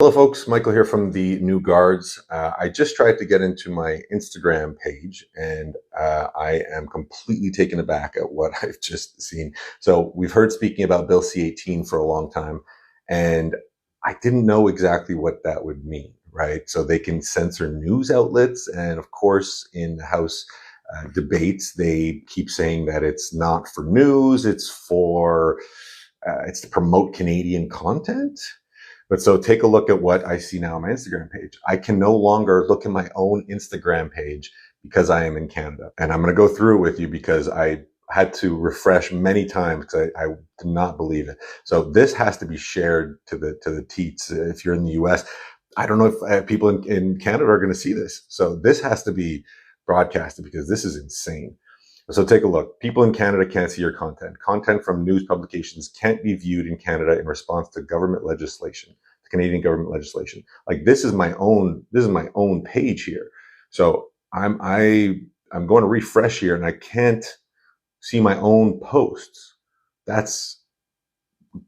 Hello, folks. Michael here from the New Guards. I just tried to get into my Instagram page, and I am completely taken aback at what I've just seen. So we've heard speaking about Bill C-18 for a long time, and I didn't know exactly what that would mean, right? So they can censor news outlets, and of course, in the House debates, they keep saying that it's not for news; it's to promote Canadian content. But so take a look at what I see now on my Instagram page. I can no longer look at my own Instagram page because I am in Canada. And I'm going to go through it with you because I had to refresh many times because I did not believe it. So this has to be shared to the teats. If you're in the US, I don't know if people in Canada are going to see this. So this has to be broadcasted because this is insane. So take a look. People in Canada can't see your content. Content from news publications can't be viewed in Canada in response to government legislation, the Canadian government legislation. Like this is my own page here. So I'm going to refresh here and I can't see my own posts. That's,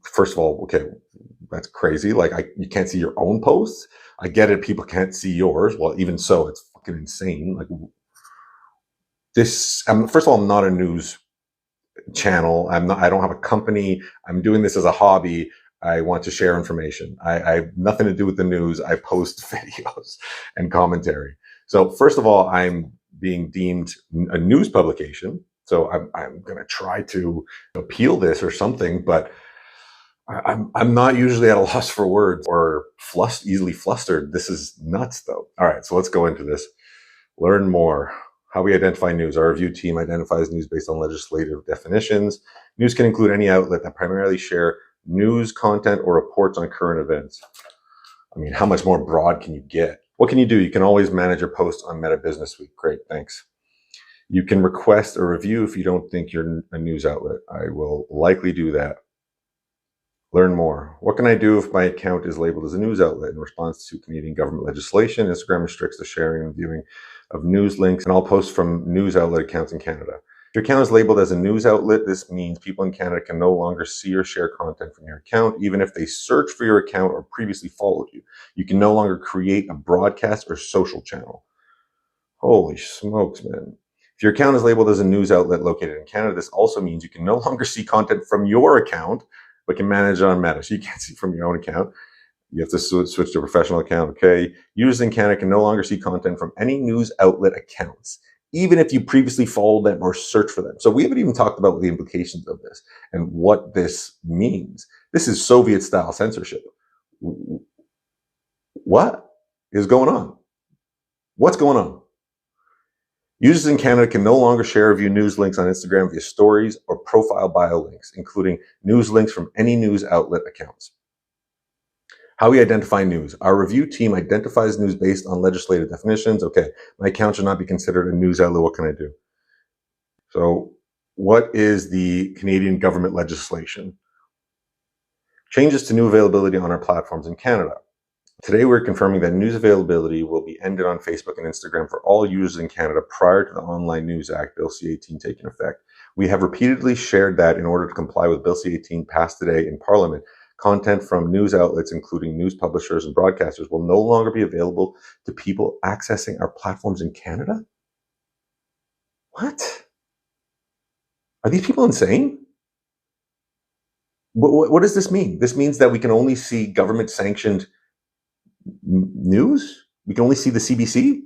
first of all, okay, that's crazy. Like you can't see your own posts. I get it. People can't see yours. Well, even so, it's fucking insane. Like, this, first of all, I'm not a news channel. I don't have a company. I'm doing this as a hobby. I want to share information. I have nothing to do with the news. I post videos and commentary. So first of all, I'm being deemed a news publication. So I'm going to try to appeal this or something, but I'm not usually at a loss for words or easily flustered. This is nuts though. All right. So let's go into this. Learn more. How we identify news. Our review team identifies news based on legislative definitions. News can include any outlet that primarily share news content or reports on current events. I mean, how much more broad can you get? What can you do? You can always manage your posts on Meta Business Suite. Great, thanks. You can request a review if you don't think you're a news outlet. I will likely do that. Learn more. What can I do if my account is labeled as a news outlet? In response to Canadian government legislation, Instagram restricts the sharing and viewing of news links and all posts from news outlet accounts in Canada. If your account is labeled as a news outlet, this means people in Canada can no longer see or share content from your account, even if they search for your account or previously followed you. You can no longer create a broadcast or social channel. Holy smokes, man. If your account is labeled as a news outlet located in Canada, this also means you can no longer see content from your account, but can manage it on Meta. So you can't see from your own account. You have to switch to a professional account, okay? Users in Canada can no longer see content from any news outlet accounts, even if you previously followed them or searched for them. So we haven't even talked about the implications of this and what this means. This is Soviet-style censorship. What is going on? What's going on? Users in Canada can no longer share or view news links on Instagram via stories or profile bio links, including news links from any news outlet accounts. How we identify news. Our review team identifies news based on legislative definitions. Okay, my account should not be considered a news outlet. What can I do? So what is the Canadian government legislation? Changes to new availability on our platforms in Canada. Today, we're confirming that news availability will be ended on Facebook and Instagram for all users in Canada prior to the Online News Act, Bill C-18, taking effect. We have repeatedly shared that in order to comply with Bill C-18 passed today in Parliament, content from news outlets, including news publishers and broadcasters, will no longer be available to people accessing our platforms in Canada? What? Are these people insane? What does this mean? This means that we can only see government-sanctioned news? We can only see the CBC?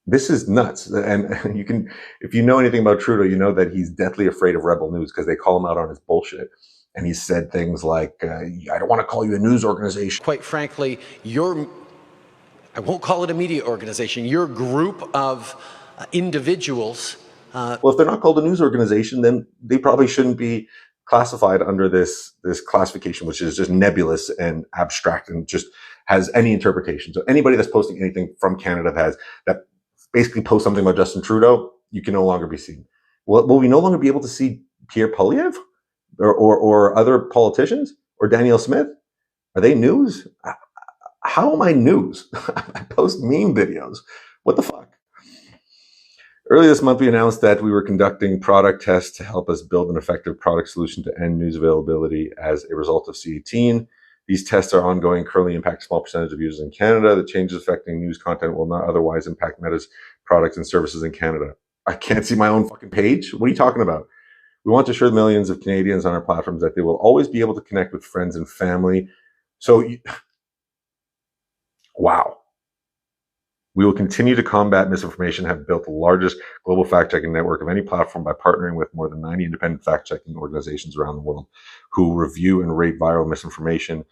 This is nuts. And you can, if you know anything about Trudeau, you know that he's deathly afraid of Rebel News because they call him out on his bullshit. And he said things like, I don't want to call you a news organization. Quite frankly, I won't call it a media organization, your group of individuals. Well, if they're not called a news organization, then they probably shouldn't be classified under this classification, which is just nebulous and abstract and just has any interpretation. So anybody that's posting anything from Canada that basically posts something about Justin Trudeau, you can no longer be seen. Will we no longer be able to see Pierre Poilievre? Or other politicians or Danielle Smith? Are they news? How am I news? I post meme videos. What the fuck? Earlier this month, we announced that we were conducting product tests to help us build an effective product solution to end news availability as a result of C-18. These tests are ongoing, currently impact a small percentage of users in Canada. The changes affecting news content will not otherwise impact Meta's products and services in Canada. I can't see my own fucking page. What are you talking about? We want to assure the millions of Canadians on our platforms that they will always be able to connect with friends and family. So, wow. We will continue to combat misinformation, have built the largest global fact-checking network of any platform by partnering with more than 90 independent fact-checking organizations around the world who review and rate viral misinformation in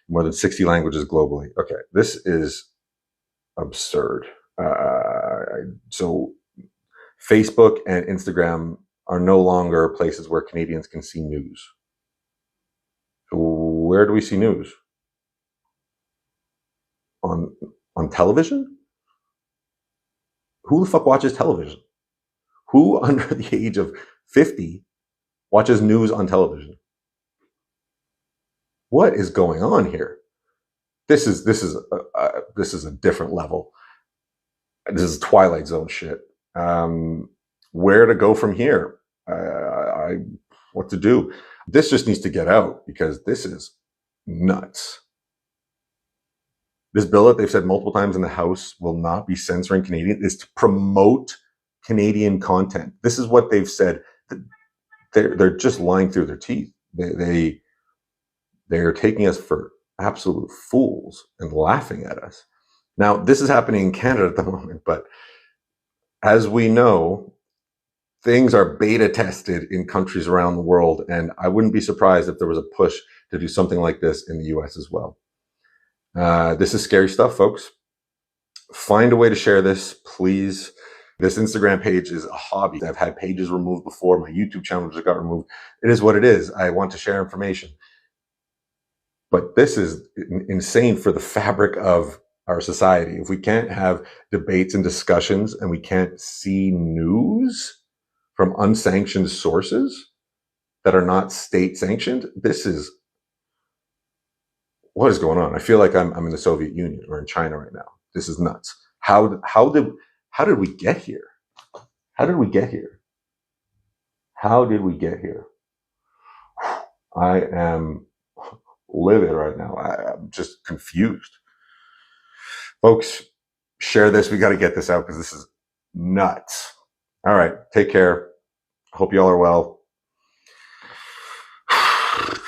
more than 60 languages globally. Okay, this is absurd. So Facebook and Instagram are no longer places where Canadians can see news. Where do we see news? On television? Who the fuck watches television? Who under the age of 50 watches news on television? What is going on here? This is a different level. This is Twilight Zone shit. Where to go from here? What to do? This just needs to get out because this is nuts. This bill that they've said multiple times in the House will not be censoring Canadian is to promote Canadian content. This is what they've said. They're just lying through their teeth. They are taking us for absolute fools and laughing at us. Now, this is happening in Canada at the moment, but as we know, things are beta tested in countries around the world, and I wouldn't be surprised if there was a push to do something like this in the US as well. This is scary stuff, folks. Find a way to share this, please. This Instagram page is a hobby. I've had pages removed before. My YouTube channel just got removed. It is what it is. I want to share information. But this is insane for the fabric of our society. If we can't have debates and discussions and we can't see news from unsanctioned sources that are not state sanctioned, this is what is going on. I feel like I'm in the Soviet Union or in China right now. This is nuts. How did we get here? How did we get here? How did we get here? I am livid right now. I'm just confused. Folks, share this. We got to get this out because this is nuts. All right. Take care. Hope you all are well.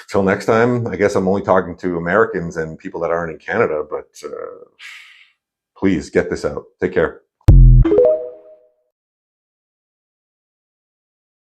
Till next time, I guess I'm only talking to Americans and people that aren't in Canada, but please get this out. Take care.